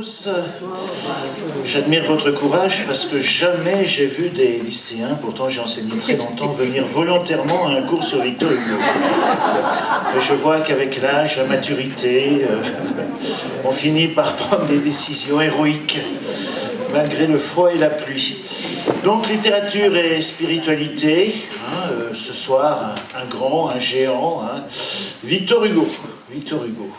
tous. J'admire votre courage parce que jamais j'ai vu des lycéens, pourtant j'ai enseigné très longtemps, venir volontairement à un cours sur Victor Hugo. Et je vois qu'avec l'âge, la maturité, on finit par prendre des décisions héroïques, malgré le froid et la pluie. Donc littérature et spiritualité, ce soir un grand, un géant, Victor Hugo. Victor Hugo.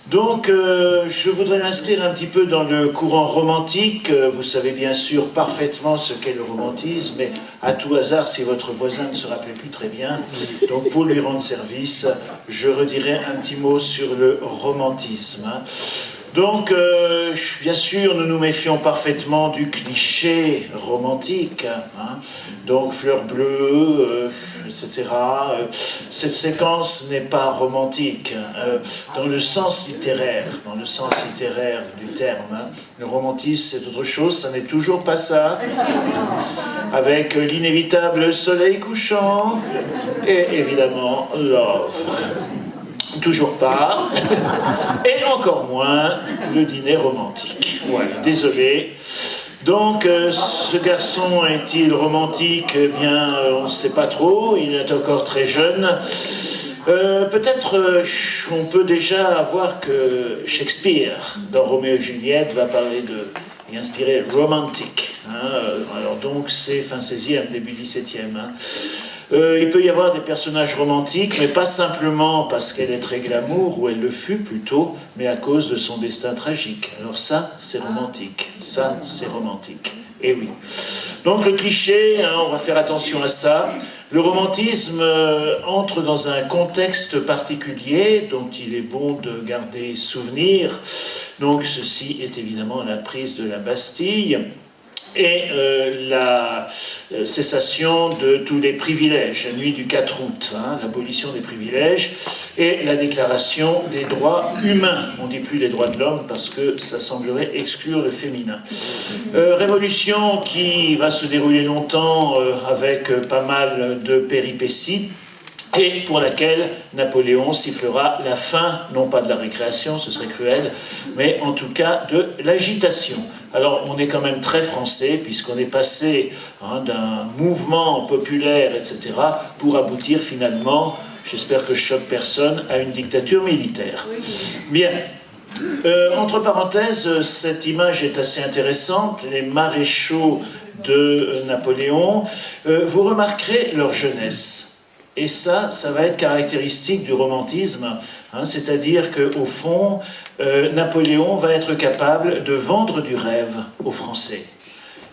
Donc, je voudrais m'inscrire un petit peu dans le courant romantique. Vous savez bien sûr parfaitement ce qu'est le romantisme, mais à tout hasard, si votre voisin ne se rappelait plus très bien, donc pour lui rendre service, je redirai un petit mot sur le romantisme. Donc, bien sûr, nous nous méfions parfaitement du cliché romantique, donc fleurs bleues, etc. Cette séquence n'est pas romantique, dans le sens littéraire du terme. Le romantisme, c'est autre chose, ça n'est toujours pas ça, avec l'inévitable soleil couchant, et évidemment, love. Toujours pas, et encore moins le dîner romantique. Voilà, désolé. Donc, ce garçon est-il romantique? Eh bien, on ne sait pas trop, il est encore très jeune. Peut-être on peut déjà voir que Shakespeare, dans Roméo et Juliette, va parler et inspirer romantique. Alors donc, c'est fin 16e, début 17e. Il peut y avoir des personnages romantiques, mais pas simplement parce qu'elle est très glamour, ou elle le fut plutôt, mais à cause de son destin tragique. Alors ça, c'est romantique. Ça, c'est romantique. Eh oui. Donc le cliché, on va faire attention à ça. Le romantisme entre dans un contexte particulier dont il est bon de garder souvenir. Donc ceci est évidemment la prise de la Bastille et la cessation de tous les privilèges, la nuit du 4 août, l'abolition des privilèges et la déclaration des droits humains. On ne dit plus les droits de l'homme parce que ça semblerait exclure le féminin. Révolution qui va se dérouler longtemps avec pas mal de péripéties, et pour laquelle Napoléon sifflera la fin, non pas de la récréation, ce serait cruel, mais en tout cas de l'agitation. Alors on est quand même très français, puisqu'on est passé d'un mouvement populaire, etc., pour aboutir finalement, j'espère que je choque personne, à une dictature militaire. Bien. Entre parenthèses, cette image est assez intéressante, les maréchaux de Napoléon. Vous remarquerez leur jeunesse. Et ça va être caractéristique du romantisme, c'est-à-dire qu'au fond, Napoléon va être capable de vendre du rêve aux Français.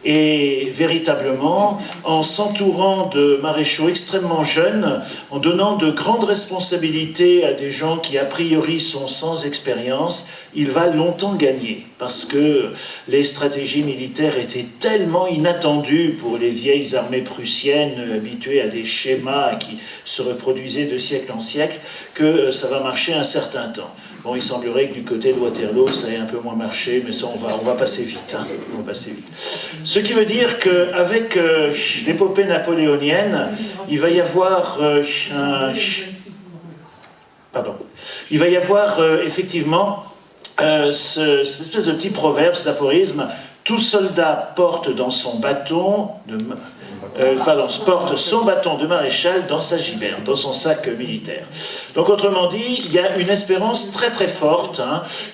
Et véritablement, en s'entourant de maréchaux extrêmement jeunes, en donnant de grandes responsabilités à des gens qui a priori sont sans expérience, il va longtemps gagner, parce que les stratégies militaires étaient tellement inattendues pour les vieilles armées prussiennes, habituées à des schémas qui se reproduisaient de siècle en siècle, que ça va marcher un certain temps. Bon, il semblerait que du côté de Waterloo, ça ait un peu moins marché, mais ça, on va passer vite. On va passer vite. Ce qui veut dire qu'avec l'épopée napoléonienne, il va y avoir effectivement cette espèce de petit proverbe, cet aphorisme: tout soldat porte dans son bâton porte son bâton de maréchal dans sa giberne, dans son sac militaire. Donc autrement dit, il y a une espérance très très forte,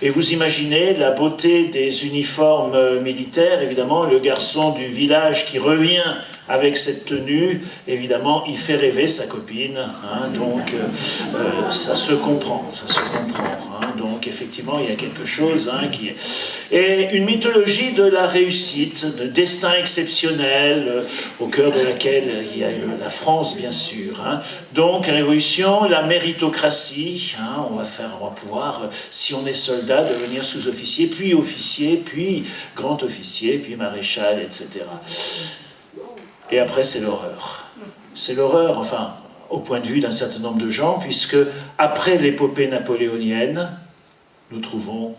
et vous imaginez la beauté des uniformes militaires, évidemment, le garçon du village qui revient avec cette tenue, évidemment, il fait rêver sa copine, donc ça se comprend, donc effectivement, il y a quelque chose qui est... Et une mythologie de la réussite, de destin exceptionnel, au cœur de laquelle il y a la France, bien sûr. Donc, révolution, la méritocratie, on va pouvoir, si on est soldat, devenir sous-officier, puis grand officier, puis maréchal, etc. Et après, c'est l'horreur. C'est l'horreur, enfin, au point de vue d'un certain nombre de gens, puisque après l'épopée napoléonienne, nous trouvons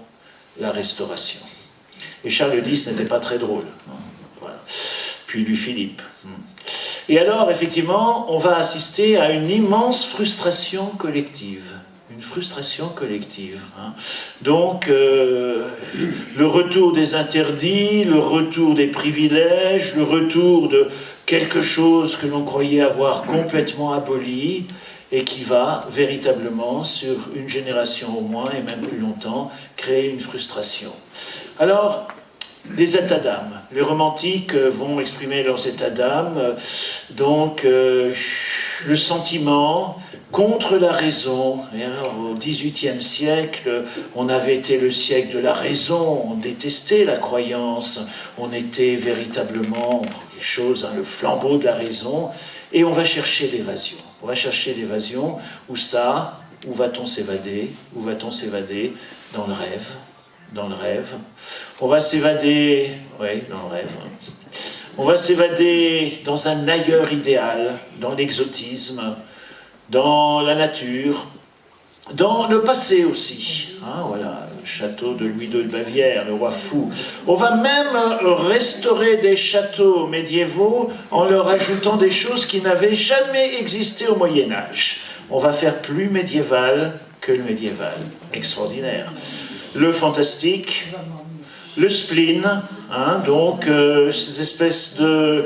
la Restauration. Et Charles X n'était pas très drôle. Voilà. Puis Louis-Philippe. Et alors, effectivement, on va assister à une immense frustration collective. une frustration collective. Hein. Donc, le retour des interdits, le retour des privilèges, le retour de quelque chose que l'on croyait avoir complètement aboli et qui va véritablement, sur une génération au moins, et même plus longtemps, créer une frustration. Alors, des états d'âme. Les romantiques vont exprimer leurs états d'âme, donc le sentiment contre la raison. Et alors, au XVIIIe siècle, on avait été le siècle de la raison, on détestait la croyance, on était véritablement quelque chose, hein, le flambeau de la raison, et on va chercher l'évasion. On va chercher l'évasion. Où ça? Où va-t-on s'évader? Où va-t-on s'évader? Dans le rêve. Dans le rêve. On va s'évader, oui, dans le rêve. On va s'évader dans un ailleurs idéal, dans l'exotisme, dans la nature, dans le passé aussi. Hein, voilà, le château de Louis II de Bavière, le roi fou. On va même restaurer des châteaux médiévaux en leur ajoutant des choses qui n'avaient jamais existé au Moyen-Âge. On va faire plus médiéval que le médiéval. Extraordinaire. Le fantastique, le spleen, hein, donc cette espèce de,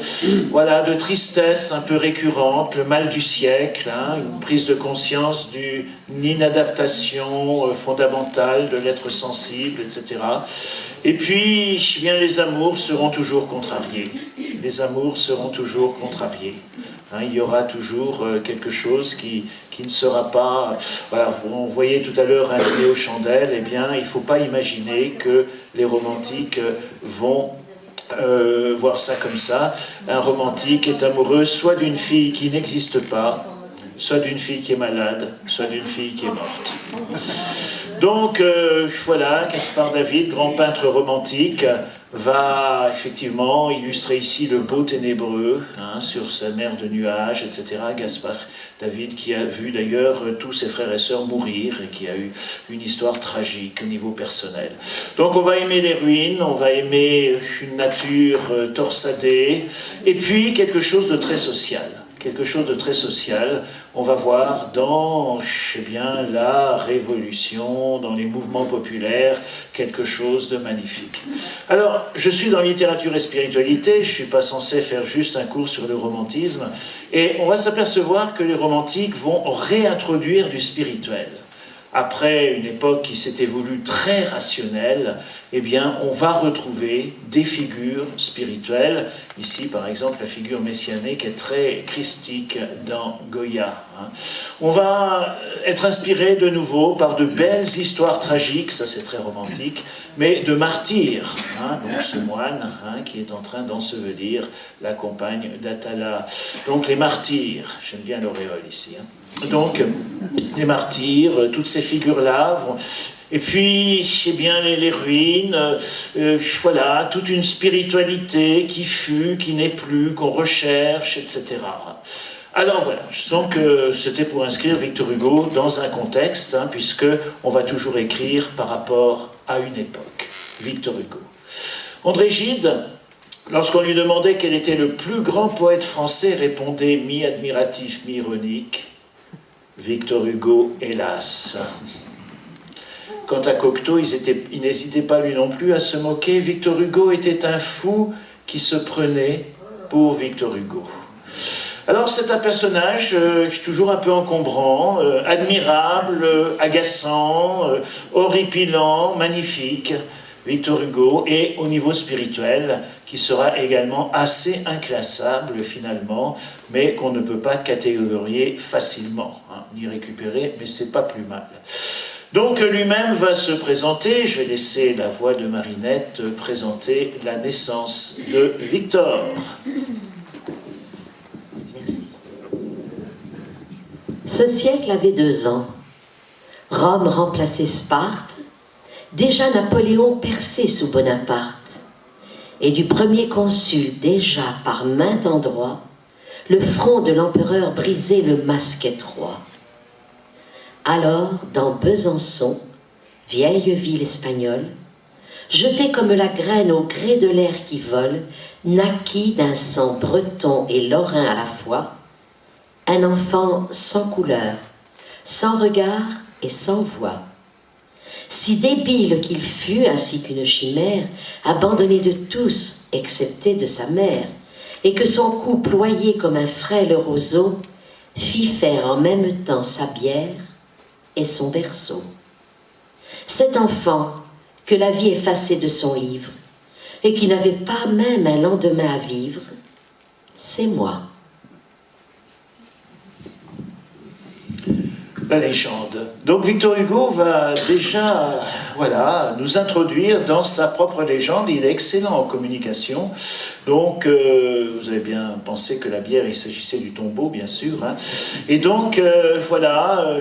voilà, de tristesse un peu récurrente, le mal du siècle, hein, une prise de conscience d'une inadaptation fondamentale de l'être sensible, etc. Et puis, eh bien, les amours seront toujours contrariés. Les amours seront toujours contrariés. Hein, il y aura toujours quelque chose qui ne sera pas... Voilà, on voyait tout à l'heure un dîner aux chandelles, eh bien, il ne faut pas imaginer que les romantiques vont voir ça comme ça. Un romantique est amoureux soit d'une fille qui n'existe pas, soit d'une fille qui est malade, soit d'une fille qui est morte. Donc, voilà, Gaspard David, grand peintre romantique, va effectivement illustrer ici le beau ténébreux, hein, sur sa mer de nuages, etc. Gaspard David qui a vu d'ailleurs tous ses frères et sœurs mourir et qui a eu une histoire tragique au niveau personnel. Donc on va aimer les ruines, on va aimer une nature torsadée, et puis quelque chose de très social. Quelque chose de très social, on va voir dans la Révolution, dans les mouvements populaires, quelque chose de magnifique. Alors, je suis dans littérature et spiritualité, je ne suis pas censé faire juste un cours sur le romantisme, et on va s'apercevoir que les romantiques vont réintroduire du spirituel. Après une époque qui s'était voulue très rationnelle, eh bien, on va retrouver des figures spirituelles. Ici, par exemple, la figure messianique est très christique dans Goya. Hein. On va être inspiré de nouveau par de belles histoires tragiques, ça c'est très romantique, mais de martyrs. Hein, donc ce moine, hein, qui est en train d'ensevelir la compagne d'Atala. Donc les martyrs, j'aime bien l'auréole ici. Hein. Donc, les martyrs, toutes ces figures-là vont... Et puis, eh bien, les ruines, voilà, toute une spiritualité qui fut, qui n'est plus, qu'on recherche, etc. Alors voilà, je sens que c'était pour inscrire Victor Hugo dans un contexte, hein, puisque on va toujours écrire par rapport à une époque. Victor Hugo. André Gide, lorsqu'on lui demandait quel était le plus grand poète français, répondait mi-admiratif, mi-ironique, Victor Hugo, hélas. Quant à Cocteau, il n'hésitait pas lui non plus à se moquer. Victor Hugo était un fou qui se prenait pour Victor Hugo. Alors c'est un personnage toujours un peu encombrant, admirable, agaçant, horripilant, magnifique, Victor Hugo, et au niveau spirituel, qui sera également assez inclassable finalement, mais qu'on ne peut pas catégoriser facilement, hein, ni récupérer, mais c'est pas plus mal. Donc lui-même va se présenter, je vais laisser la voix de Marinette présenter la naissance de Victor. Merci. Ce siècle avait 2 ans. Rome remplaçait Sparte, déjà Napoléon perçait sous Bonaparte, et du premier consul déjà par maint endroit, le front de l'empereur brisait le masque étroit. Alors, dans Besançon, vieille ville espagnole, jetée comme la graine au gré de l'air qui vole, naquit d'un sang breton et lorrain à la fois, un enfant sans couleur, sans regard et sans voix. Si débile qu'il fut, ainsi qu'une chimère, abandonné de tous, excepté de sa mère, et que son cou ployé comme un frêle roseau fit faire en même temps sa bière et son berceau. Cet enfant que la vie effaçait de son livre, et qui n'avait pas même un lendemain à vivre, c'est moi. La légende. Donc Victor Hugo va déjà nous introduire dans sa propre légende. Il est excellent en communication. Donc vous avez bien pensé que la bière, il s'agissait du tombeau, bien sûr. Hein. Et donc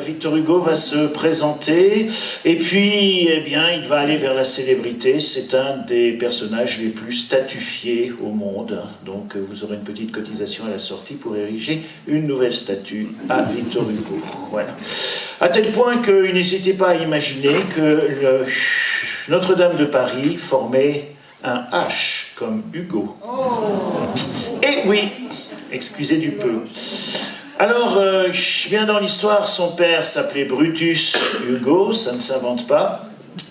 Victor Hugo va se présenter. Et puis, eh bien, il va aller vers la célébrité. C'est un des personnages les plus statufiés au monde. Donc vous aurez une petite cotisation à la sortie pour ériger une nouvelle statue à Victor Hugo. Voilà. À tel point qu'il n'hésitait pas à imaginer que Notre-Dame de Paris formait un H comme Hugo. Et oui, excusez du peu. Alors, bien dans l'histoire, son père s'appelait Brutus Hugo, ça ne s'invente pas,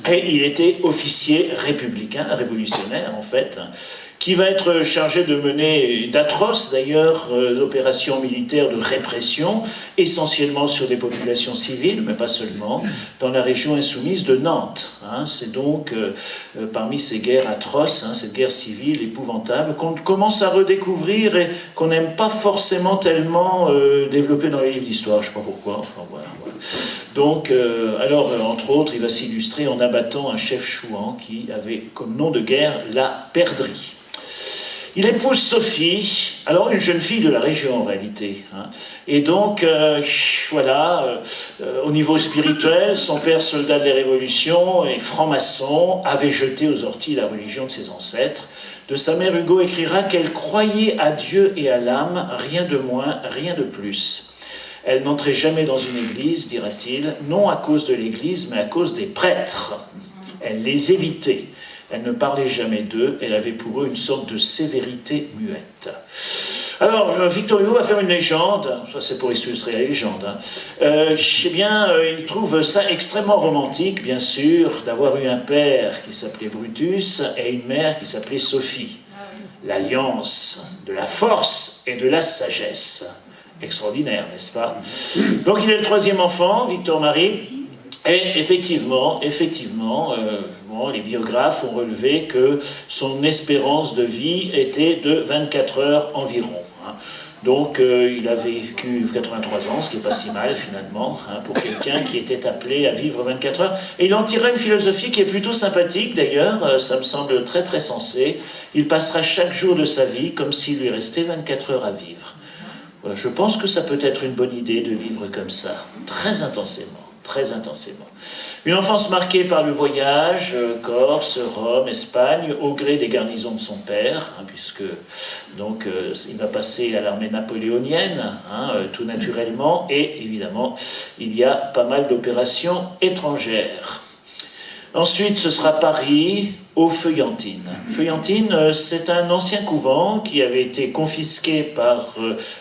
et il était officier républicain, révolutionnaire en fait, qui va être chargé de mener d'atroces d'ailleurs opérations militaires de répression, essentiellement sur des populations civiles, mais pas seulement, dans la région insoumise de Nantes. Hein. C'est donc parmi ces guerres atroces, hein, cette guerre civile épouvantable, qu'on commence à redécouvrir et qu'on n'aime pas forcément tellement développer dans les livres d'histoire, je ne sais pas pourquoi, enfin voilà. Donc, entre autres, il va s'illustrer en abattant un chef chouan qui avait comme nom de guerre la perdrix. Il épouse Sophie, alors une jeune fille de la région en réalité. Hein. Et donc, au niveau spirituel, son père, soldat de la Révolution et franc-maçon, avait jeté aux orties la religion de ses ancêtres. De sa mère, Hugo écrira qu'elle croyait à Dieu et à l'âme, rien de moins, rien de plus. Elle n'entrait jamais dans une église, dira-t-il, non à cause de l'église, mais à cause des prêtres. Elle les évitait. Elle ne parlait jamais d'eux, elle avait pour eux une sorte de sévérité muette. Alors, Victor Hugo va faire une légende, ça c'est pour illustrer la légende, hein. Il trouve ça extrêmement romantique, bien sûr, d'avoir eu un père qui s'appelait Brutus et une mère qui s'appelait Sophie. L'alliance de la force et de la sagesse. Extraordinaire, n'est-ce pas? Donc il est le troisième enfant, Victor-Marie. Et effectivement, les biographes ont relevé que son espérance de vie était de 24 heures environ. Hein. Donc il a vécu 83 ans, ce qui n'est pas si mal finalement, hein, pour quelqu'un qui était appelé à vivre 24 heures. Et il en tirera une philosophie qui est plutôt sympathique d'ailleurs, ça me semble très très sensé. Il passera chaque jour de sa vie comme s'il lui restait 24 heures à vivre. Voilà, je pense que ça peut être une bonne idée de vivre comme ça, très intensément. Très intensément. Une enfance marquée par le voyage, Corse, Rome, Espagne, au gré des garnisons de son père, hein, puisque donc, il va passer à l'armée napoléonienne, hein, tout naturellement, et évidemment, il y a pas mal d'opérations étrangères. Ensuite, ce sera Paris, aux Feuillantines. Feuillantines, c'est un ancien couvent qui avait été confisqué par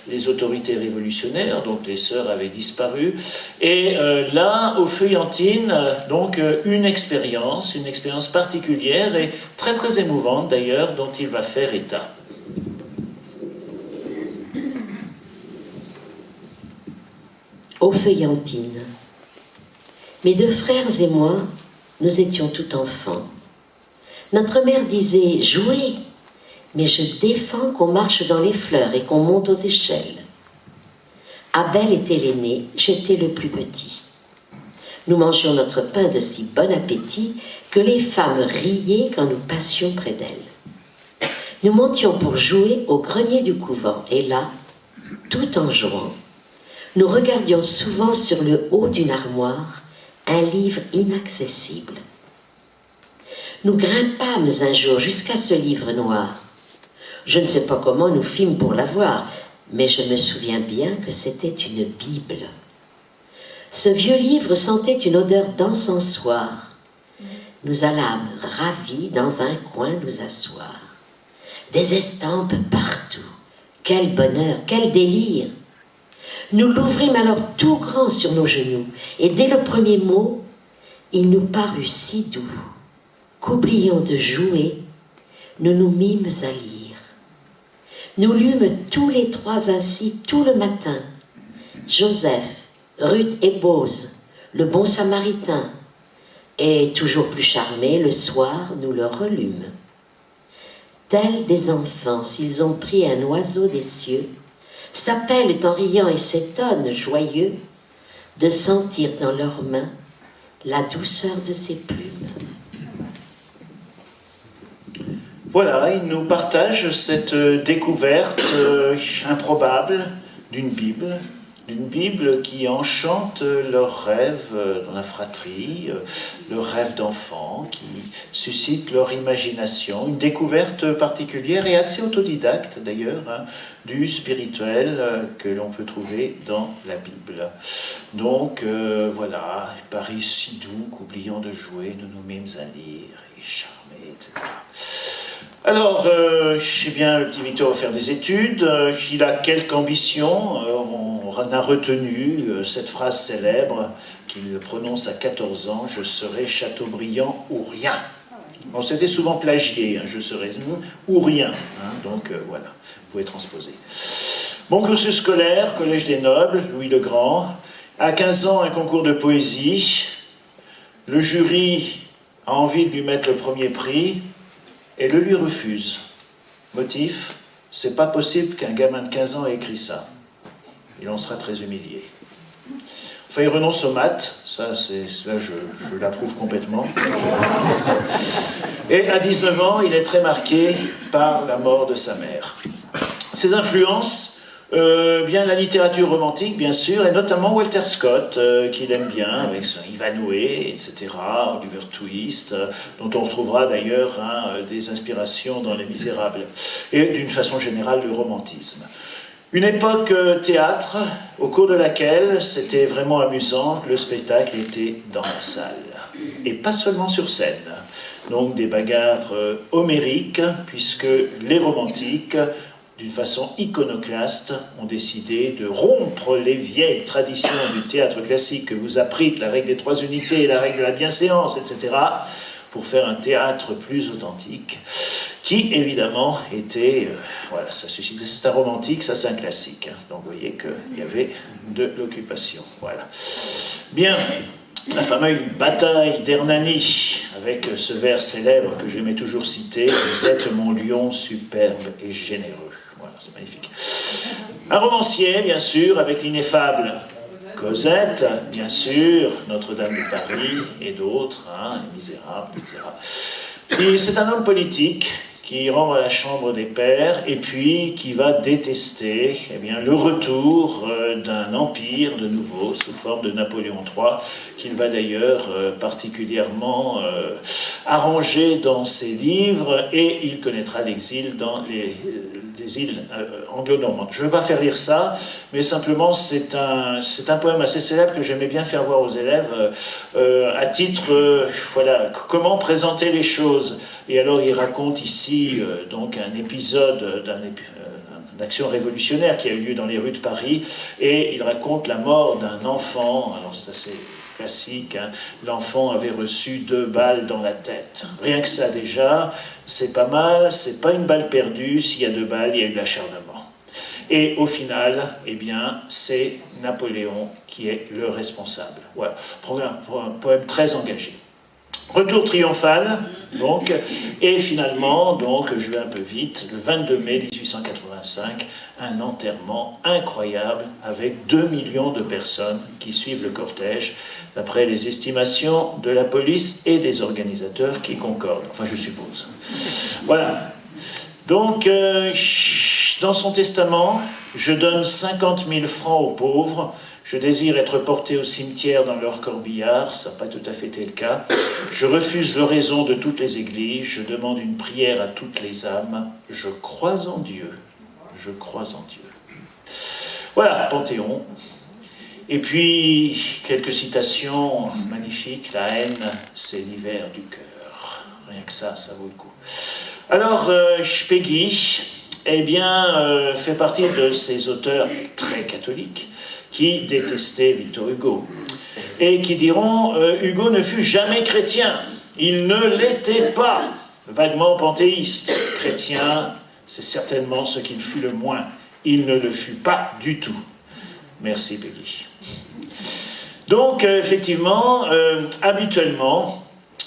les autorités révolutionnaires, donc les sœurs avaient disparu. Et là, aux Feuillantines, donc une expérience particulière et très très émouvante d'ailleurs, dont il va faire état. Aux Feuillantines. Mes deux frères et moi, nous étions tout enfants. Notre mère disait « Jouez !» mais je défends qu'on marche dans les fleurs et qu'on monte aux échelles. Abel était l'aîné, j'étais le plus petit. Nous mangions notre pain de si bon appétit que les femmes riaient quand nous passions près d'elles. Nous montions pour jouer au grenier du couvent et là, tout en jouant, nous regardions souvent sur le haut d'une armoire un livre inaccessible. Nous grimpâmes un jour jusqu'à ce livre noir. Je ne sais pas comment nous fîmes pour l'avoir, mais je me souviens bien que c'était une Bible. Ce vieux livre sentait une odeur d'encensoir. Nous allâmes ravis dans un coin nous asseoir. Des estampes partout. Quel bonheur, quel délire! Nous l'ouvrîmes alors tout grand sur nos genoux, et dès le premier mot, il nous parut si doux, qu'oubliant de jouer, nous nous mîmes à lire. Nous lûmes tous les trois ainsi tout le matin, Joseph, Ruth et Bose, le bon samaritain, et toujours plus charmés, le soir, nous le relûmes. Tels des enfants, s'ils ont pris un oiseau des cieux, s'appellent en riant et s'étonnent, joyeux, de sentir dans leurs mains la douceur de ses plumes. Voilà, il nous partage cette découverte improbable d'une Bible qui enchante leurs rêves dans la fratrie, leurs rêves d'enfants, qui suscite leur imagination, une découverte particulière et assez autodidacte d'ailleurs, hein, du spirituel que l'on peut trouver dans la Bible. Donc voilà, il paraît si doux qu'oubliant de jouer, nous nous mîmes à lire et charmer, etc. Alors, eh bien, le petit Victor va faire des études, il a quelques ambitions, on a retenu cette phrase célèbre qu'il prononce à 14 ans, « Je serai Chateaubriand ou rien ». Bon, c'était souvent plagié, hein, « Je serai ou rien hein, », donc voilà, vous pouvez transposer. Bon cursus scolaire, Collège des Nobles, Louis le Grand, à 15 ans, un concours de poésie, le jury a envie de lui mettre le premier prix, et le lui refuse. Motif, c'est pas possible qu'un gamin de 15 ans ait écrit ça. Il en sera très humilié. Enfin, il renonce aux maths, ça je l'approuve complètement. Et à 19 ans, il est très marqué par la mort de sa mère. Ses influences, bien la littérature romantique, bien sûr, et notamment Walter Scott, qu'il aime bien, avec son Ivanhoé, etc., Oliver Twist, dont on retrouvera d'ailleurs hein, des inspirations dans Les Misérables, et d'une façon générale, le romantisme. Une époque théâtre, au cours de laquelle c'était vraiment amusant, le spectacle était dans la salle, et pas seulement sur scène. Donc des bagarres homériques, puisque les romantiques, d'une façon iconoclaste, ont décidé de rompre les vieilles traditions du théâtre classique que vous apprîtes, la règle des 3 unités, la règle de la bienséance, etc., pour faire un théâtre plus authentique, qui, évidemment, était... voilà, ça suscitait... C'est un romantique, ça c'est un classique. Hein, donc vous voyez qu'il y avait de l'occupation. Voilà. Bien, la fameuse bataille d'Hernani, avec ce vers célèbre que j'aimais toujours citer, « Vous êtes mon lion superbe et généreux ». Voilà, c'est magnifique. Un romancier, bien sûr, avec l'ineffable Cosette, bien sûr, Notre-Dame de Paris et d'autres, hein, Les Misérables, etc. Et c'est un homme politique qui rentre à la Chambre des Pairs et puis qui va détester eh bien, le retour d'un empire de nouveau sous forme de Napoléon III, qu'il va d'ailleurs particulièrement arranger dans ses livres, et il connaîtra l'exil dans des îles anglo-normandes. Je ne vais pas faire lire ça, mais simplement c'est un poème assez célèbre que j'aimais bien faire voir aux élèves à titre, voilà, comment présenter les choses. Et alors il raconte ici donc un épisode d'une action révolutionnaire qui a eu lieu dans les rues de Paris, et il raconte la mort d'un enfant. Alors c'est assez classique, hein. L'enfant avait reçu 2 balles dans la tête. Rien que ça déjà, c'est pas mal, c'est pas une balle perdue, s'il y a 2 balles, il y a eu de l'acharnement. Et au final, eh bien, c'est Napoléon qui est le responsable. Voilà, un poème très engagé. Retour triomphal, donc, et finalement, donc, je vais un peu vite, le 22 mai 1885, un enterrement incroyable avec 2 millions de personnes qui suivent le cortège, d'après les estimations de la police et des organisateurs qui concordent, enfin je suppose. Voilà. Donc, dans son testament, je donne 50 000 francs aux pauvres. Je désire être porté au cimetière dans leur corbillard, ça n'a pas tout à fait été le cas. Je refuse l'oraison de toutes les églises, je demande une prière à toutes les âmes. Je crois en Dieu, je crois en Dieu. Voilà, Panthéon. Et puis, quelques citations magnifiques. La haine, c'est l'hiver du cœur. Rien que ça vaut le coup. Alors, Peggy, eh bien, fait partie de ces auteurs très catholiques qui détestaient Victor Hugo et qui diront Hugo ne fut jamais chrétien, il ne l'était pas, vaguement panthéiste. Chrétien, c'est certainement ce qu'il fut le moins. Il ne le fut pas du tout. Merci Peggy. Donc, effectivement, habituellement,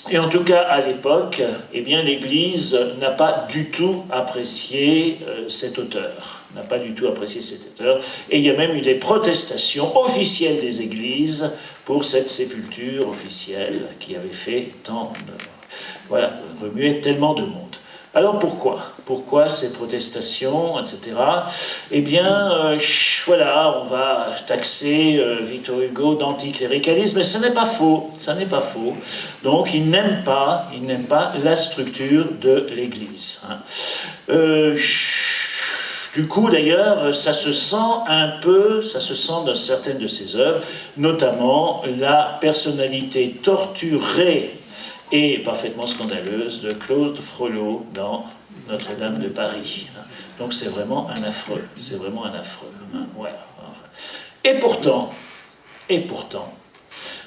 et en tout cas à l'époque, eh bien l'Église n'a pas du tout apprécié cet auteur. N'a pas du tout apprécié cet auteur. Et il y a même eu des protestations officielles des Églises pour cette sépulture officielle qui avait fait tant de... Voilà, remuer tellement de monde. Alors pourquoi ? Pourquoi ces protestations, etc. Eh bien, voilà, on va taxer Victor Hugo d'anticléricalisme, mais ce n'est pas faux, ça n'est pas faux. Donc, il n'aime pas la structure de l'Église. Du coup, d'ailleurs, ça se sent dans certaines de ses œuvres, notamment la personnalité torturée et parfaitement scandaleuse de Claude Frollo dans Notre-Dame de Paris. Donc c'est vraiment un affreux, Ouais. Et pourtant,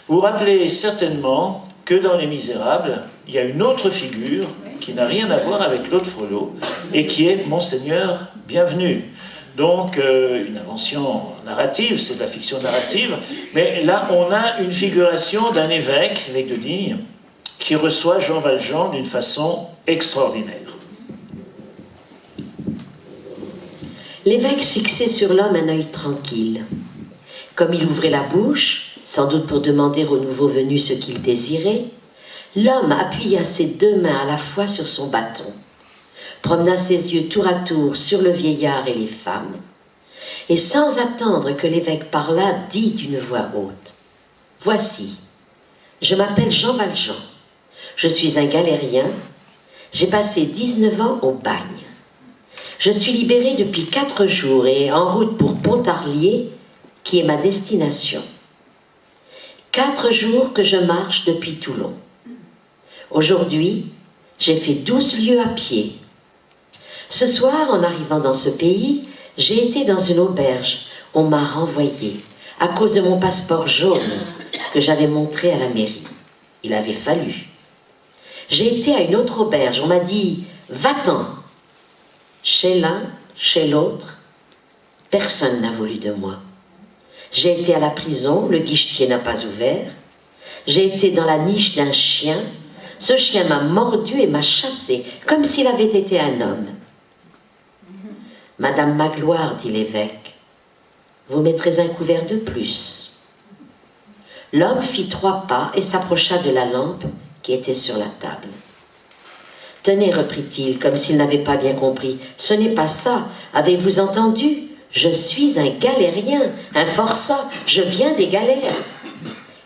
vous vous rappelez certainement que dans Les Misérables, il y a une autre figure qui n'a rien à voir avec Claude Frollo et qui est Monseigneur Bienvenu. Donc, une invention narrative, c'est de la fiction narrative, mais là, on a une figuration d'un évêque, l'évêque de Digne, qui reçoit Jean Valjean d'une façon extraordinaire. L'évêque fixait sur l'homme un œil tranquille. Comme il ouvrait la bouche, sans doute pour demander au nouveau venu ce qu'il désirait, l'homme appuya ses deux mains à la fois sur son bâton, promena ses yeux tour à tour sur le vieillard et les femmes, et sans attendre que l'évêque parlât, dit d'une voix haute : « Voici, je m'appelle Jean Valjean. Je suis un galérien, j'ai passé 19 ans au bagne. Je suis libéré depuis 4 jours et en route pour Pontarlier, qui est ma destination. 4 jours que je marche depuis Toulon. Aujourd'hui, j'ai fait 12 lieues à pied. Ce soir, en arrivant dans ce pays, j'ai été dans une auberge. On m'a renvoyé à cause de mon passeport jaune que j'avais montré à la mairie. Il avait fallu. J'ai été à une autre auberge. On m'a dit « Va-t'en ». Chez l'un, chez l'autre, personne n'a voulu de moi. J'ai été à la prison, le guichetier n'a pas ouvert. J'ai été dans la niche d'un chien. Ce chien m'a mordu et m'a chassé, comme s'il avait été un homme. « Madame Magloire, dit l'évêque, vous mettrez un couvert de plus. » L'homme fit 3 pas et s'approcha de la lampe qui était sur la table. « Tenez, reprit-il, comme s'il n'avait pas bien compris, ce n'est pas ça, avez-vous entendu? Je suis un galérien, un forçat, je viens des galères. »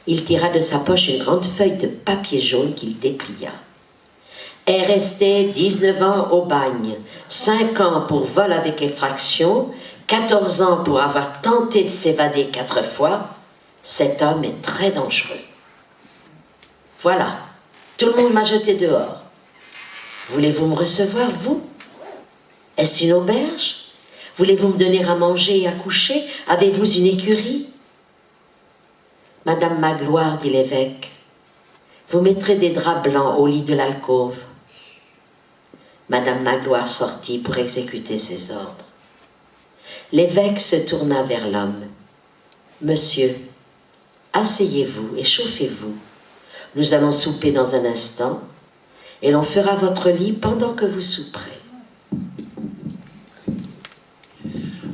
Il tira de sa poche une grande feuille de papier jaune qu'il déplia. « Est resté 19 ans au bagne, 5 ans pour vol avec effraction, 14 ans pour avoir tenté de s'évader 4 fois. Cet homme est très dangereux. Voilà, tout le monde m'a jeté dehors. Voulez-vous me recevoir, vous? Est-ce une auberge? Voulez-vous me donner à manger et à coucher? Avez-vous une écurie? Madame Magloire, dit l'évêque, vous mettrez des draps blancs au lit de l'alcôve. Madame Magloire sortit pour exécuter ses ordres. L'évêque se tourna vers l'homme. Monsieur, asseyez-vous et chauffez-vous. Nous allons souper dans un instant et l'on fera votre lit pendant que vous souperez.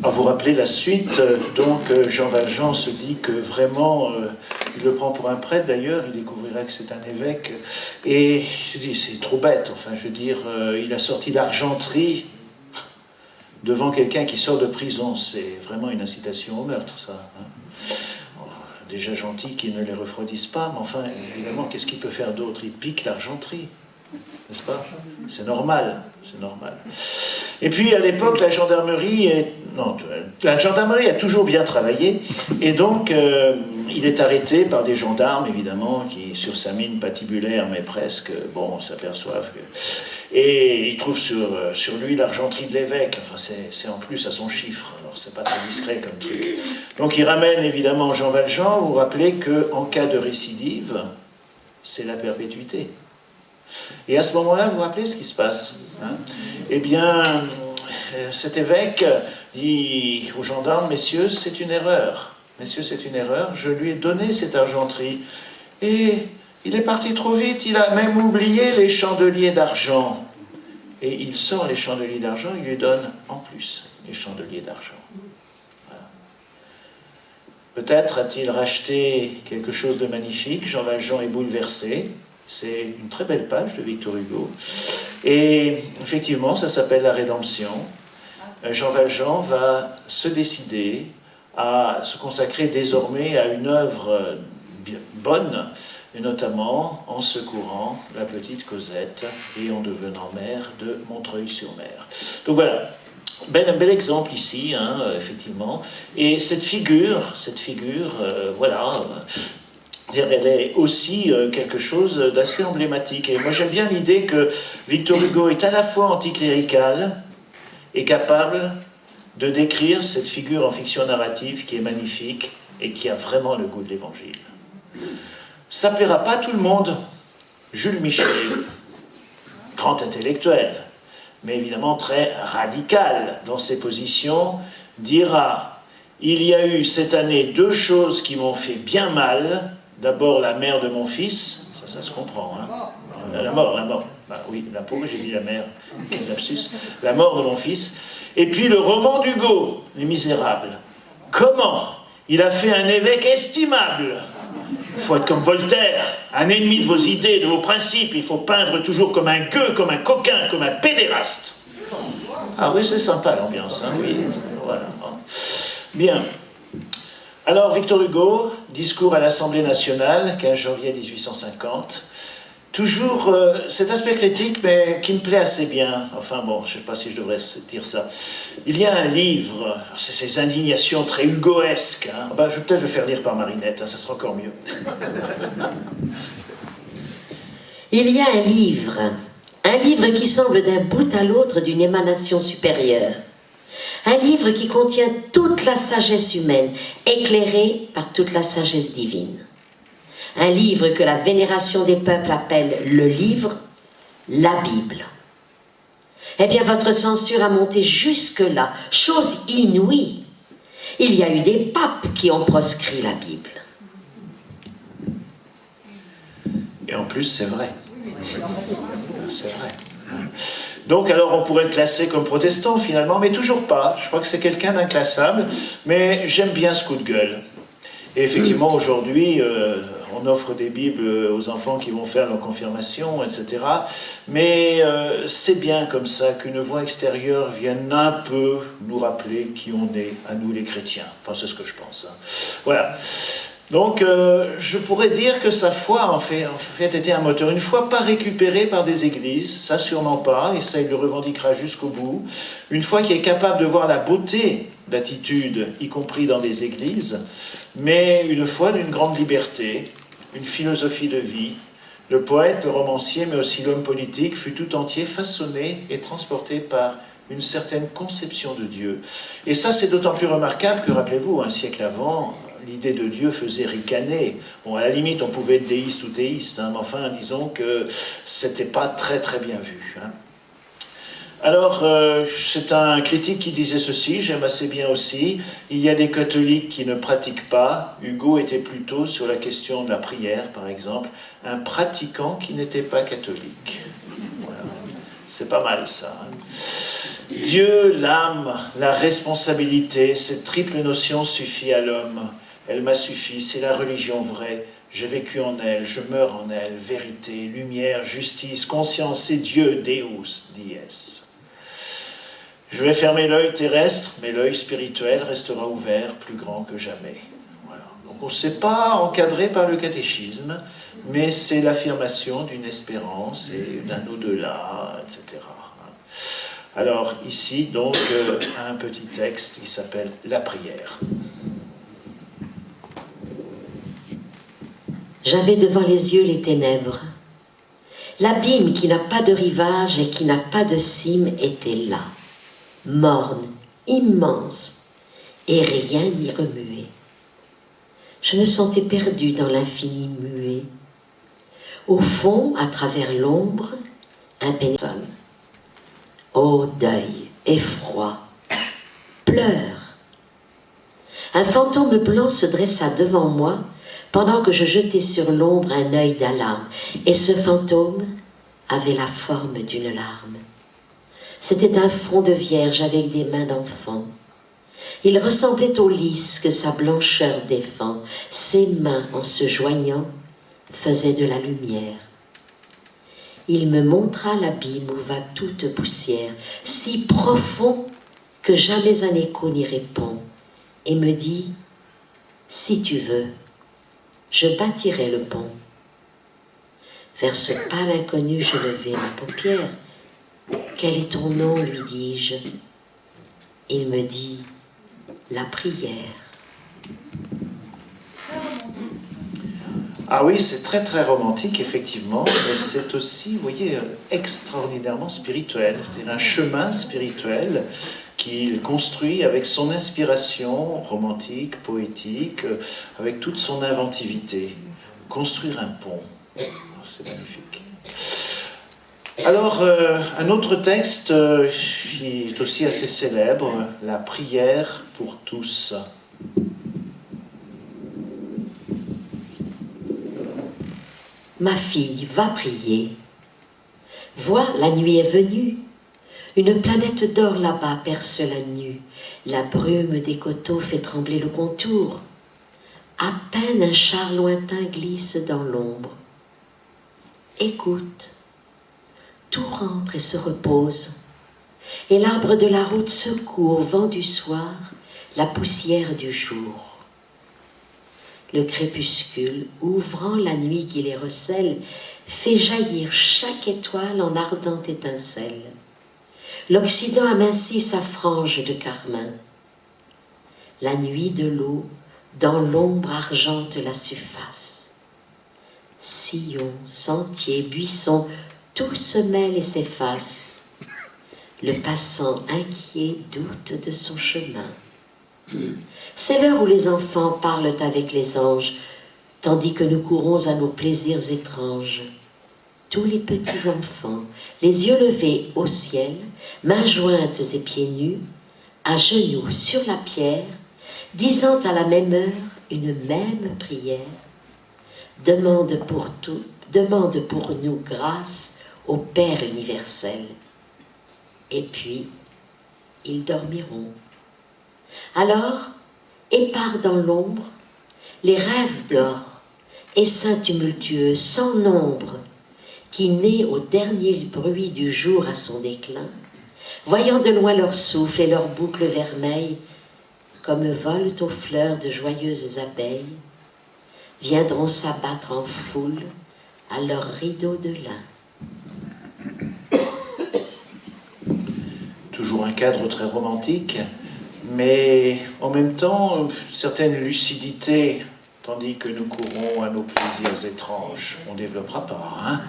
À vous rappeler la suite, donc Jean Valjean se dit que vraiment, il le prend pour un prêtre d'ailleurs, il découvrira que c'est un évêque, et il se dit c'est trop bête, enfin je veux dire, il a sorti l'argenterie devant quelqu'un qui sort de prison, c'est vraiment une incitation au meurtre ça. Hein. Déjà gentil qu'ils ne les refroidissent pas, mais enfin évidemment qu'est-ce qu'il peut faire d'autre? Il pique l'argenterie. N'est-ce pas? C'est normal, c'est normal. Et puis à l'époque, la gendarmerie a toujours bien travaillé, et donc il est arrêté par des gendarmes, évidemment, qui, sur sa mine patibulaire, mais presque, bon, s'aperçoivent que... Et ils trouvent sur lui l'argenterie de l'évêque. Enfin, c'est en plus à son chiffre, alors c'est pas très discret comme truc. Donc il ramène évidemment Jean Valjean. Vous vous rappelez qu'en cas de récidive, c'est la perpétuité. Et à ce moment-là, vous vous rappelez ce qui se passe, hein? Eh bien, cet évêque dit aux gendarmes, messieurs, c'est une erreur. Messieurs, c'est une erreur. Je lui ai donné cette argenterie. Et il est parti trop vite. Il a même oublié les chandeliers d'argent. Et il sort les chandeliers d'argent. Il lui donne en plus les chandeliers d'argent. Voilà. Peut-être a-t-il racheté quelque chose de magnifique. Jean Valjean est bouleversé. C'est une très belle page de Victor Hugo. Et effectivement, ça s'appelle la rédemption. Jean Valjean va se décider à se consacrer désormais à une œuvre bonne, et notamment en secourant la petite Cosette et en devenant maire de Montreuil-sur-Mer. Donc voilà, un bel exemple ici, hein, effectivement. Et cette figure, voilà, elle est aussi quelque chose d'assez emblématique. Et moi j'aime bien l'idée que Victor Hugo est à la fois anticlérical et capable de décrire cette figure en fiction narrative qui est magnifique et qui a vraiment le goût de l'Évangile. Ça ne plaira pas à tout le monde. Jules Michelet, grand intellectuel, mais évidemment très radical dans ses positions, dira « Il y a eu cette année 2 choses qui m'ont fait bien mal. D'abord la mère de mon fils, ça se comprend, hein. La mort. Bah oui, la pauvre, j'ai dit la mère, quel lapsus. La mort de mon fils. Et puis le roman d'Hugo, Les Misérables. Comment il a fait un évêque estimable. Il faut être comme Voltaire, un ennemi de vos idées, de vos principes. Il faut peindre toujours comme un gueux, comme un coquin, comme un pédéraste. Ah oui, c'est sympa l'ambiance, hein, oui. Voilà. Bien. Alors, Victor Hugo, discours à l'Assemblée nationale, 15 janvier 1850. Toujours cet aspect critique, mais qui me plaît assez bien. Enfin bon, je ne sais pas si je devrais dire ça. Il y a un livre, c'est ces indignations très hugoesques. Hein. Ben, je vais peut-être le faire lire par Marinette, hein, ça sera encore mieux. Il y a un livre qui semble d'un bout à l'autre d'une émanation supérieure. Un livre qui contient toute la sagesse humaine, éclairée par toute la sagesse divine. Un livre que la vénération des peuples appelle le livre, la Bible. Eh bien, votre censure a monté jusque-là, chose inouïe. Il y a eu des papes qui ont proscrit la Bible. Et en plus, c'est vrai. C'est vrai. Donc, alors, on pourrait le classer comme protestant, finalement, mais toujours pas. Je crois que c'est quelqu'un d'inclassable, mais j'aime bien ce coup de gueule. Et effectivement, aujourd'hui, on offre des Bibles aux enfants qui vont faire leur confirmation, etc. Mais c'est bien comme ça qu'une voix extérieure vienne un peu nous rappeler qui on est, à nous les chrétiens. Enfin, c'est ce que je pense. Hein. Voilà. Donc, je pourrais dire que sa foi, en fait, était un moteur. Une foi pas récupérée par des églises, ça sûrement pas, et ça il le revendiquera jusqu'au bout. Une foi qui est capable de voir la beauté d'attitude, y compris dans des églises, mais une foi d'une grande liberté, une philosophie de vie. Le poète, le romancier, mais aussi l'homme politique fut tout entier façonné et transporté par une certaine conception de Dieu. Et ça, c'est d'autant plus remarquable que, rappelez-vous, un siècle avant, l'idée de Dieu faisait ricaner. Bon, à la limite, on pouvait être déiste ou théiste, hein, mais enfin, disons que c'était pas très très bien vu. Hein. Alors, c'est un critique qui disait ceci, j'aime assez bien aussi, il y a des catholiques qui ne pratiquent pas. Hugo était plutôt sur la question de la prière, par exemple, un pratiquant qui n'était pas catholique. Voilà. C'est pas mal ça. Hein. Dieu, l'âme, la responsabilité, cette triple notion suffit à l'homme. Elle m'a suffi, c'est la religion vraie. J'ai vécu en elle, je meurs en elle. Vérité, lumière, justice, conscience, c'est Dieu, Deus, dies. Je vais fermer l'œil terrestre, mais l'œil spirituel restera ouvert, plus grand que jamais. Voilà. Donc on ne s'est pas encadré par le catéchisme, mais c'est l'affirmation d'une espérance et d'un au-delà, etc. Alors ici, donc, un petit texte qui s'appelle « La prière ». J'avais devant les yeux les ténèbres. L'abîme qui n'a pas de rivage et qui n'a pas de cime était là, morne, immense, et rien n'y remuait. Je me sentais perdue dans l'infini muet. Au fond, à travers l'ombre, un pénétrable. Ô deuil, effroi, pleure. Un fantôme blanc se dressa devant moi pendant que je jetais sur l'ombre un œil d'alarme. Et ce fantôme avait la forme d'une larme. C'était un front de vierge avec des mains d'enfant. Il ressemblait au lys que sa blancheur défend. Ses mains, en se joignant, faisaient de la lumière. Il me montra l'abîme où va toute poussière, si profond que jamais un écho n'y répond, et me dit, si tu veux, je bâtirai le pont. Vers ce pâle inconnu, je levai ma paupière. Quel est ton nom, lui dis-je. Il me dit, la prière. Ah oui, c'est très très romantique, effectivement, mais c'est aussi, vous voyez, extraordinairement spirituel. C'est un chemin spirituel qu'il construit avec son inspiration romantique, poétique, avec toute son inventivité. Construire un pont, c'est magnifique. Alors, un autre texte qui est aussi assez célèbre, la prière pour tous. Ma fille, va prier. Vois, la nuit est venue. Une planète d'or là-bas perce la nue. La brume des coteaux fait trembler le contour. À peine un char lointain glisse dans l'ombre. Écoute, tout rentre et se repose. Et l'arbre de la route secoue au vent du soir la poussière du jour. Le crépuscule, ouvrant la nuit qui les recèle, fait jaillir chaque étoile en ardente étincelle. L'Occident amincit sa frange de carmin. La nuit de l'eau, dans l'ombre argente la surface. Sillons, sentiers, buissons, tout se mêle et s'efface. Le passant inquiet doute de son chemin. C'est l'heure où les enfants parlent avec les anges, tandis que nous courons à nos plaisirs étranges. Tous les petits enfants, les yeux levés au ciel, mains jointes et pieds nus, à genoux sur la pierre, disant à la même heure une même prière, demande pour nous grâce au Père universel. Et puis, ils dormiront. Alors, épars dans l'ombre, les rêves d'or, essaims tumultueux, sans nombre, qui naît au dernier bruit du jour à son déclin, voyant de loin leur souffle et leurs boucles vermeilles, comme volent aux fleurs de joyeuses abeilles, viendront s'abattre en foule à leurs rideaux de lin. Toujours un cadre très romantique, mais en même temps, certaine lucidité, tandis que nous courons à nos plaisirs étranges. On ne développera pas, hein?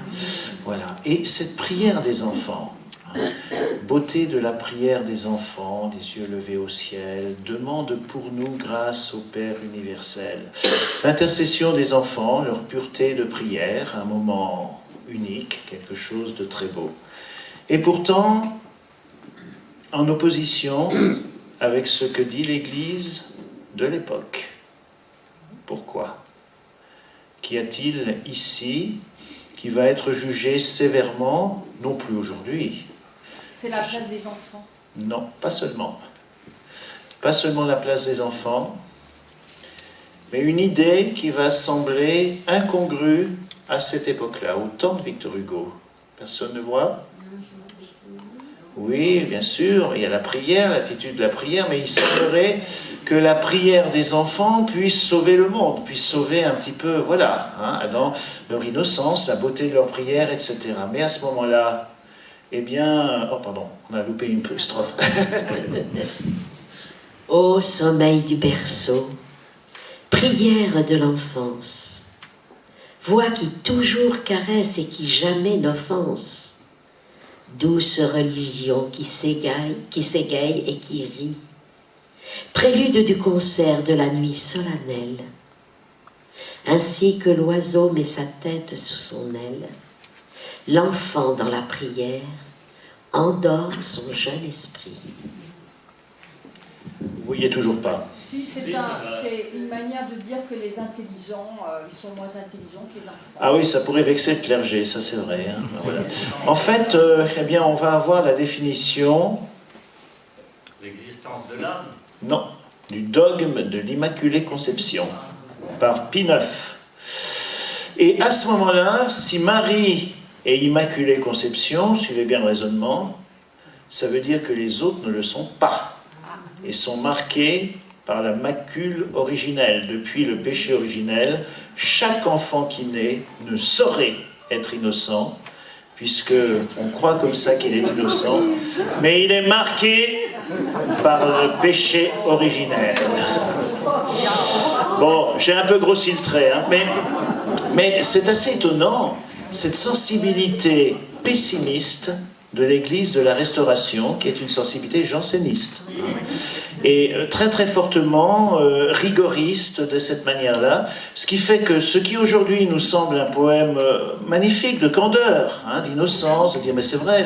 Voilà. Et cette prière des enfants, hein, beauté de la prière des enfants, des yeux levés au ciel, demande pour nous grâce au Père universel. L'intercession des enfants, leur pureté de prière, un moment unique, quelque chose de très beau. Et pourtant, en opposition avec ce que dit l'Église de l'époque. Pourquoi? Qu'y a-t-il ici qui va être jugé sévèrement, non plus aujourd'hui? C'est la place des enfants. Non, pas seulement. Pas seulement la place des enfants, mais une idée qui va sembler incongrue à cette époque-là, au temps de Victor Hugo. Personne ne voit? Oui, bien sûr, il y a la prière, l'attitude de la prière, mais il semblerait que la prière des enfants puisse sauver le monde, puisse sauver un petit peu, voilà, hein, dans leur innocence, la beauté de leur prière, etc. Mais à ce moment-là, eh bien... Oh, pardon, on a loupé une strophe. Ô sommeil du berceau, prière de l'enfance, voix qui toujours caresse et qui jamais n'offense, douce religion qui s'égaye et qui rit, prélude du concert de la nuit solennelle, ainsi que l'oiseau met sa tête sous son aile, l'enfant dans la prière endort son jeune esprit. Vous voyez toujours pas. Si, c'est une manière de dire que les intelligents, ils sont moins intelligents que les enfants. Ah oui, ça pourrait vexer le clergé, ça c'est vrai. Hein. Voilà. En fait, eh bien, on va avoir la définition... L'existence de l'âme? Non, du dogme de l'Immaculée Conception, par Pie IX. Et à ce moment-là, si Marie est Immaculée Conception, suivez bien le raisonnement, ça veut dire que les autres ne le sont pas, et sont marqués par la macule originelle. Depuis le péché originel, chaque enfant qui naît ne saurait être innocent, puisque on croit comme ça qu'il est innocent, mais il est marqué par le péché originel. Bon, j'ai un peu grossi le trait, hein, mais c'est assez étonnant, cette sensibilité pessimiste de l'Église de la Restauration, qui est une sensibilité janséniste, et très très fortement rigoriste de cette manière-là, ce qui fait que ce qui aujourd'hui nous semble un poème magnifique de candeur, hein, d'innocence, de dire mais c'est vrai,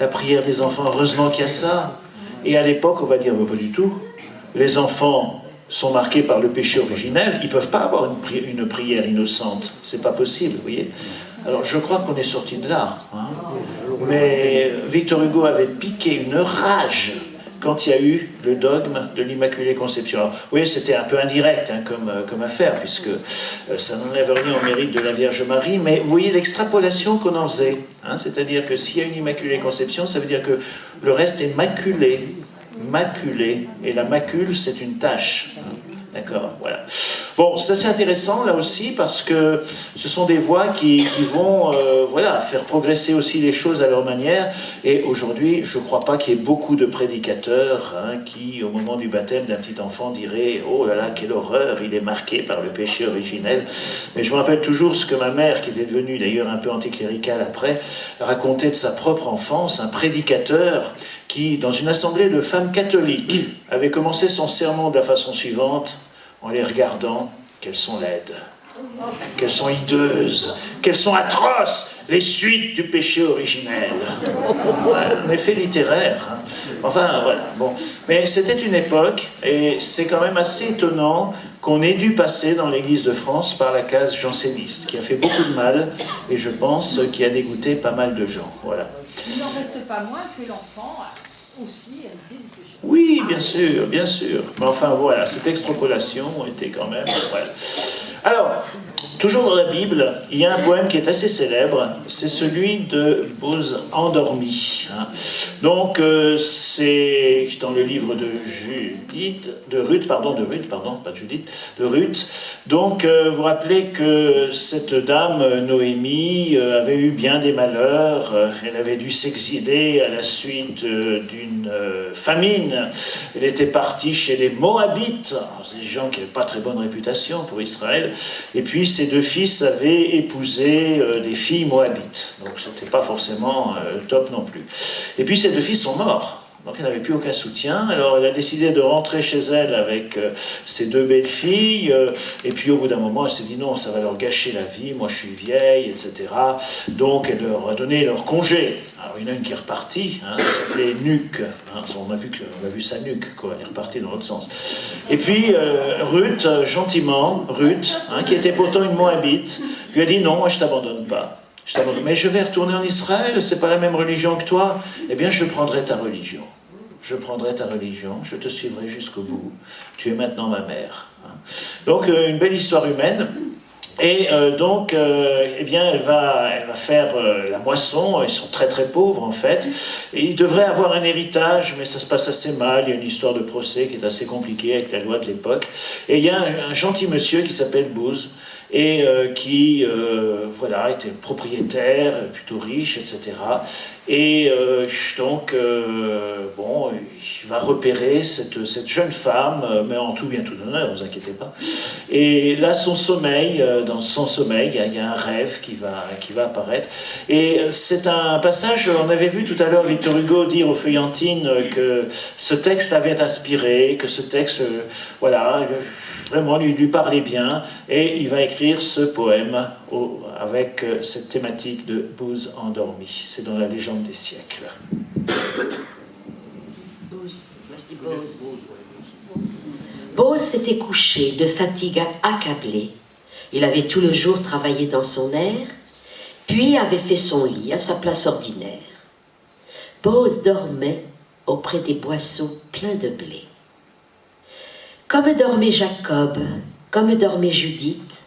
la prière des enfants, heureusement qu'il y a ça, et à l'époque on va dire mais pas du tout, les enfants sont marqués par le péché originel, ils ne peuvent pas avoir une prière innocente, c'est pas possible, vous voyez. Alors je crois qu'on est sorti de là, hein. Mais Victor Hugo avait piqué une rage quand il y a eu le dogme de l'Immaculée Conception. Alors, vous voyez, c'était un peu indirect hein, comme affaire, puisque ça n'enlève rien au mérite de la Vierge Marie, mais vous voyez l'extrapolation qu'on en faisait, hein, c'est-à-dire que s'il y a une Immaculée Conception, ça veut dire que le reste est maculé, et la macule, c'est une tache. Hein. D'accord, voilà. Bon, c'est assez intéressant là aussi parce que ce sont des voix qui vont voilà, faire progresser aussi les choses à leur manière. Et aujourd'hui, je ne crois pas qu'il y ait beaucoup de prédicateurs hein, qui, au moment du baptême d'un petit enfant, diraient « Oh là là, quelle horreur, il est marqué par le péché originel ». Mais je me rappelle toujours ce que ma mère, qui était devenue d'ailleurs un peu anticléricale après, racontait de sa propre enfance, un prédicateur qui, dans une assemblée de femmes catholiques, avait commencé son sermon de la façon suivante, en les regardant, qu'elles sont laides, qu'elles sont hideuses, qu'elles sont atroces, les suites du péché originel. Voilà, un effet littéraire. Hein. Enfin, voilà. Bon. Mais c'était une époque, et c'est quand même assez étonnant qu'on ait dû passer dans l'Église de France par la case janséniste, qui a fait beaucoup de mal, et je pense qui a dégoûté pas mal de gens. Voilà. Il n'en reste pas moins que l'enfant aussi a l'idée du péché. Oui, bien sûr, bien sûr. Mais enfin, voilà, cette extrapolation était quand même... Voilà. Alors, toujours dans la Bible, il y a un poème qui est assez célèbre, c'est celui de Bose endormi. Hein. Donc, c'est dans le livre de Ruth. Donc, vous rappelez que cette dame, Noémie, avait eu bien des malheurs. Elle avait dû s'exiler à la suite d'une famine. Elle était partie chez les Moabites, des gens qui n'avaient pas très bonne réputation pour Israël. Et puis, ses deux fils avaient épousé des filles moabites. Donc, c'était pas forcément top non plus. Et puis, ces deux fils sont morts. Donc elle n'avait plus aucun soutien, alors elle a décidé de rentrer chez elle avec ses deux belles filles, et puis au bout d'un moment elle s'est dit non, ça va leur gâcher la vie, moi je suis vieille, etc. Donc elle leur a donné leur congé. Alors il y en a une qui est repartie, hein, elle s'appelait Nuque, hein, on a vu sa nuque, quoi, elle est repartie dans l'autre sens. Et puis Ruth, gentiment, hein, qui était pourtant une Moabite, lui a dit non, moi je t'abandonne pas. Mais je vais retourner en Israël, c'est pas la même religion que toi. Eh bien, je prendrai ta religion. Je prendrai ta religion, je te suivrai jusqu'au bout. Tu es maintenant ma mère. Donc, une belle histoire humaine. Et donc, eh bien, elle va faire la moisson. Ils sont très très pauvres en fait. Et ils devraient avoir un héritage, mais ça se passe assez mal. Il y a une histoire de procès qui est assez compliquée avec la loi de l'époque. Et il y a un gentil monsieur qui s'appelle Bose. et qui voilà, était propriétaire, plutôt riche, etc. Et donc, bon, il va repérer cette jeune femme, mais en tout bien tout honneur, ne vous inquiétez pas. Et là, son sommeil, dans son sommeil, il y a un rêve qui va apparaître. Et c'est un passage, on avait vu tout à l'heure Victor Hugo dire aux feuillantines que ce texte avait inspiré, que ce texte, voilà, vraiment lui parlait bien, et il va écrire ce poème avec cette thématique de Booz endormi. C'est dans la légende des siècles. Booz s'était couché de fatigue accablé. Il avait tout le jour travaillé dans son air, puis avait fait son lit à sa place ordinaire. Booz dormait auprès des boisseaux pleins de blé. Comme dormait Jacob, comme dormait Judith,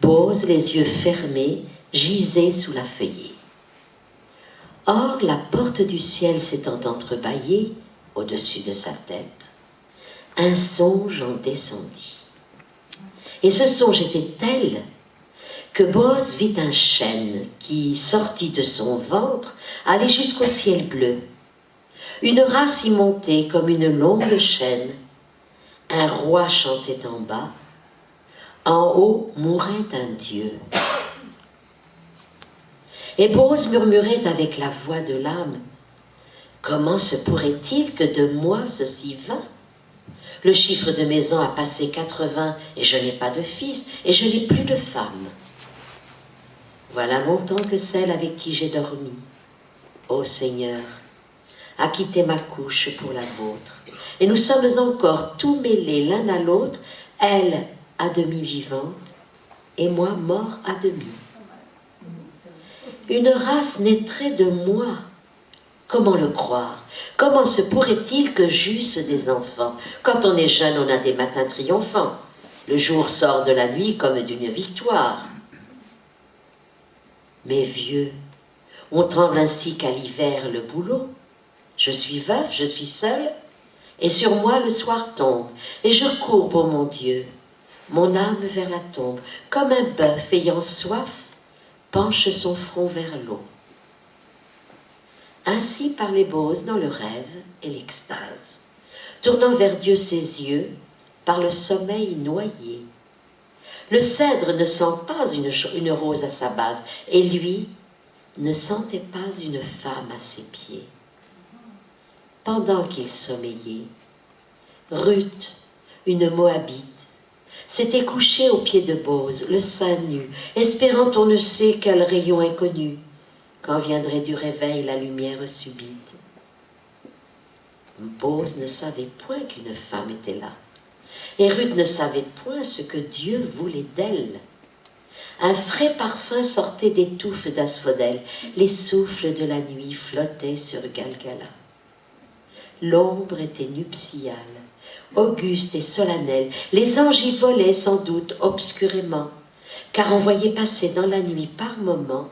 Booz, les yeux fermés, gisait sous la feuillée. Or, la porte du ciel s'étant entrebâillée au-dessus de sa tête, un songe en descendit. Et ce songe était tel que Booz vit un chêne qui, sorti de son ventre, allait jusqu'au ciel bleu. Une race y montait comme une longue chaîne. Un roi chantait en bas. En haut mourait un dieu. Et Booz murmurait avec la voix de l'âme: comment se pourrait-il que de moi ceci vint? Le chiffre de mes ans a passé 80 et je n'ai pas de fils et je n'ai plus de femme. Voilà longtemps que celle avec qui j'ai dormi, ô Seigneur, a quitté ma couche pour la vôtre. Et nous sommes encore tout mêlés l'un à l'autre, elle à demi vivante et moi mort à demi. Une race naîtrait de moi. Comment le croire? Comment se pourrait-il que j'eusse des enfants? Quand on est jeune, on a des matins triomphants. Le jour sort de la nuit comme d'une victoire. Mais vieux, on tremble ainsi qu'à l'hiver le bouleau. Je suis veuf, je suis seule, et sur moi le soir tombe, et je cours pour mon Dieu, mon âme vers la tombe, comme un bœuf ayant soif, penche son front vers l'eau. Ainsi parlait Booz dans le rêve et l'extase, tournant vers Dieu ses yeux par le sommeil noyé. Le cèdre ne sent pas une rose à sa base, et lui ne sentait pas une femme à ses pieds. Pendant qu'il sommeillait, Ruth, une Moabite, s'était couchée aux pieds de Booz, le sein nu, espérant on ne sait quel rayon inconnu, quand viendrait du réveil la lumière subite. Booz ne savait point qu'une femme était là, et Ruth ne savait point ce que Dieu voulait d'elle. Un frais parfum sortait des touffes d'asphodèle, les souffles de la nuit flottaient sur Galgala. L'ombre était nuptiale, auguste et solennelle, les anges y volaient sans doute obscurément, car on voyait passer dans la nuit par moments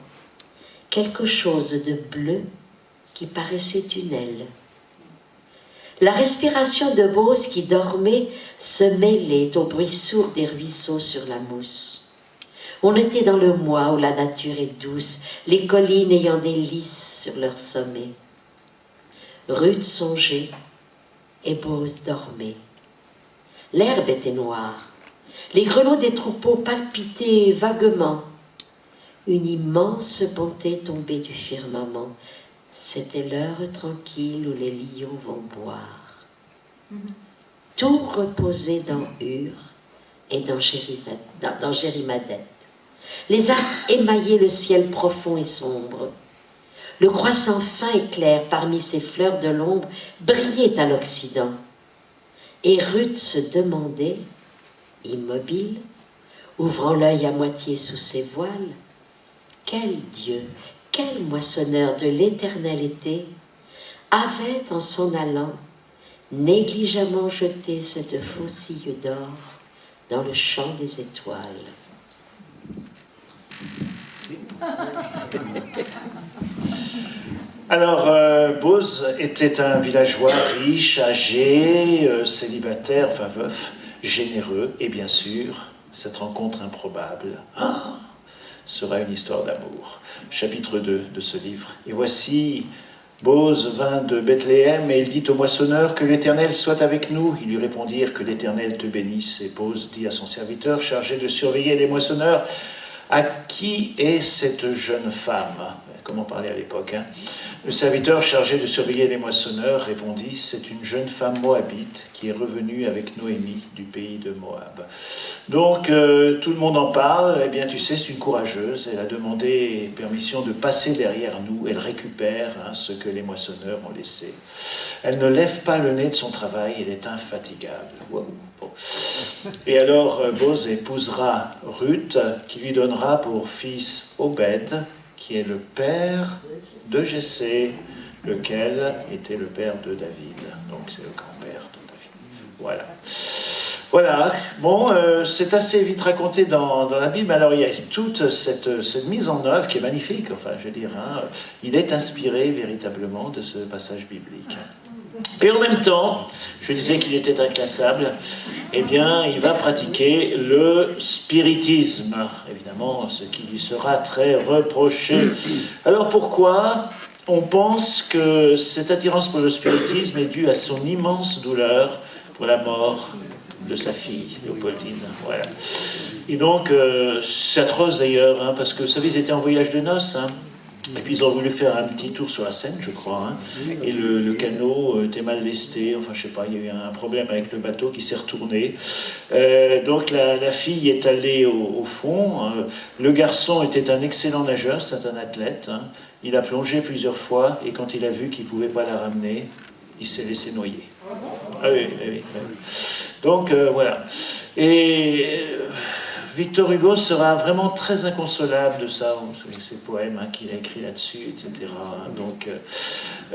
quelque chose de bleu qui paraissait une aile. La respiration de Booz qui dormait se mêlait au bruit sourd des ruisseaux sur la mousse. On était dans le mois où la nature est douce, les collines ayant des lys sur leur sommet. Ruth songeait et Booz dormait. L'herbe était noire, les grelots des troupeaux palpitaient vaguement. Une immense bonté tombait du firmament. C'était l'heure tranquille où les lions vont boire. Tout reposait dans Ur et dans Jérimadette. Les astres émaillaient le ciel profond et sombre. Le croissant fin et clair parmi ces fleurs de l'ombre brillait à l'Occident. Et Ruth se demandait, immobile, ouvrant l'œil à moitié sous ses voiles, quel Dieu, quel moissonneur de l'éternel été avait, en s'en allant, négligemment jeté cette faucille d'or dans le champ des étoiles. Alors, Booz était un villageois riche, âgé, célibataire, enfin veuf, généreux, et bien sûr, cette rencontre improbable sera une histoire d'amour. Chapitre 2 de ce livre. Et voici, Bose vint de Bethléem et il dit au moissonneur que l'Éternel soit avec nous. Ils lui répondirent que l'Éternel te bénisse. Et Bose dit à son serviteur chargé de surveiller les moissonneurs, à qui est cette jeune femme? Comment parler à l'époque, hein? Le serviteur chargé de surveiller les moissonneurs répondit, c'est une jeune femme moabite qui est revenue avec Noémie du pays de Moab. Donc tout le monde en parle. Eh bien tu sais, c'est une courageuse. Elle a demandé permission de passer derrière nous. Elle récupère ce que les moissonneurs ont laissé. Elle ne lève pas le nez de son travail. Elle est infatigable. Wow. Bon. Et alors Bose épousera Ruth, qui lui donnera pour fils Obed, qui est le père de Jessé, lequel était le père de David. Donc c'est le grand-père de David. Voilà. Voilà. Bon, c'est assez vite raconté dans la Bible. Alors il y a toute cette mise en œuvre qui est magnifique. Enfin, je veux dire, il est inspiré véritablement de ce passage biblique. Et en même temps, je disais qu'il était inclassable, eh bien, il va pratiquer le spiritisme, évidemment, ce qui lui sera très reproché. Alors pourquoi on pense que cette attirance pour le spiritisme est due à son immense douleur pour la mort de sa fille, Léopoldine. Voilà. Et donc, c'est atroce d'ailleurs, parce que, vous savez, ils étaient en voyage de noces, et puis ils ont voulu faire un petit tour sur la Seine, je crois, et le canot était mal lesté, enfin je sais pas, il y a eu un problème avec le bateau qui s'est retourné. Donc la fille est allée au fond, le garçon était un excellent nageur, c'était un athlète, il a plongé plusieurs fois, et quand il a vu qu'il ne pouvait pas la ramener, il s'est laissé noyer. Ah oui, oui, oui. Donc voilà. Et Victor Hugo sera vraiment très inconsolable de ça, ces poèmes qu'il a écrits là-dessus, etc. Donc,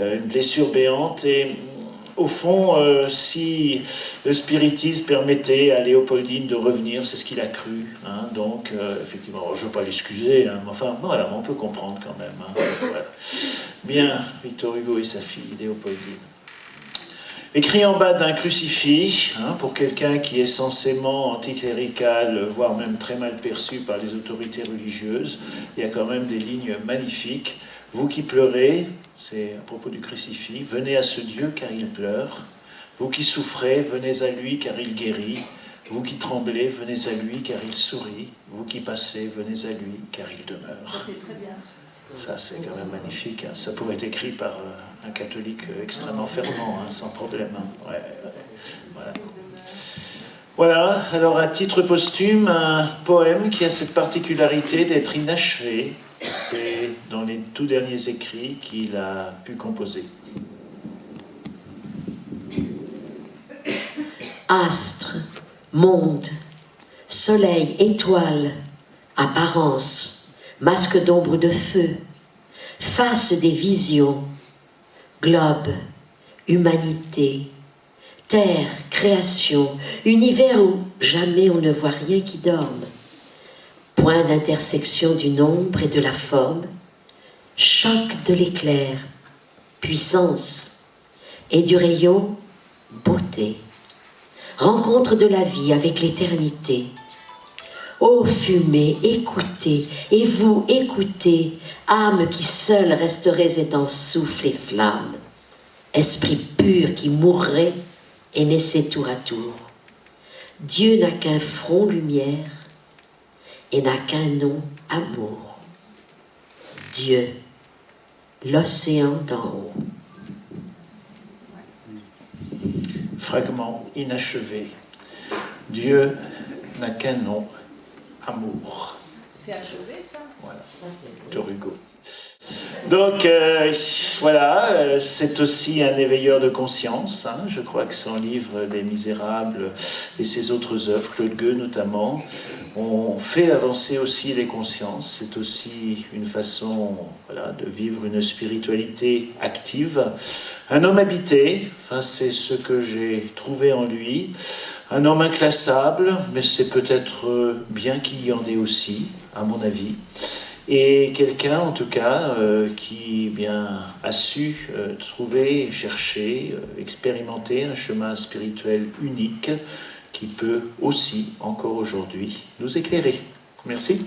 une blessure béante. Et au fond, si le spiritisme permettait à Léopoldine de revenir, c'est ce qu'il a cru. Donc, effectivement, je ne veux pas l'excuser, mais enfin, voilà, on peut comprendre quand même. Voilà. Bien, Victor Hugo et sa fille, Léopoldine. Écrit en bas d'un crucifix, pour quelqu'un qui est censément anticlérical, voire même très mal perçu par les autorités religieuses, il y a quand même des lignes magnifiques. Vous qui pleurez, c'est à propos du crucifix, venez à ce Dieu car il pleure. Vous qui souffrez, venez à lui car il guérit. Vous qui tremblez, venez à lui car il sourit. Vous qui passez, venez à lui car il demeure. Ça, c'est très bien. Ça, c'est quand même magnifique. Ça pourrait être écrit par un catholique extrêmement fervent, sans problème. Ouais. Voilà. Voilà, alors à titre posthume, un poème qui a cette particularité d'être inachevé. C'est dans les tout derniers écrits qu'il a pu composer. Astre, monde, soleil, étoile, apparence, masque d'ombre de feu, face des visions, globe, humanité, terre, création, univers où jamais on ne voit rien qui dorme, point d'intersection du nombre et de la forme, choc de l'éclair, puissance, et du rayon, beauté, rencontre de la vie avec l'éternité. Ô fumée, écoutez, et vous écoutez, âme qui seule resterait étant souffle et flamme, esprit pur qui mourrait et naissait tour à tour. Dieu n'a qu'un front lumière et n'a qu'un nom amour. Dieu, l'océan d'en haut. Fragment inachevé. Dieu n'a qu'un nom, amour. C'est achevé, ça? Voilà, Ça, c'est Victor Hugo. Donc, voilà, c'est aussi un éveilleur de conscience. Je crois que son livre des Misérables et ses autres œuvres, Claude Gueux notamment, ont fait avancer aussi les consciences. C'est aussi une façon de vivre une spiritualité active. Un homme habité, c'est ce que j'ai trouvé en lui. Un homme inclassable, mais c'est peut-être bien qu'il y en ait aussi, à mon avis. Et quelqu'un, en tout cas, qui a su trouver, chercher, expérimenter un chemin spirituel unique, qui peut aussi, encore aujourd'hui, nous éclairer. Merci.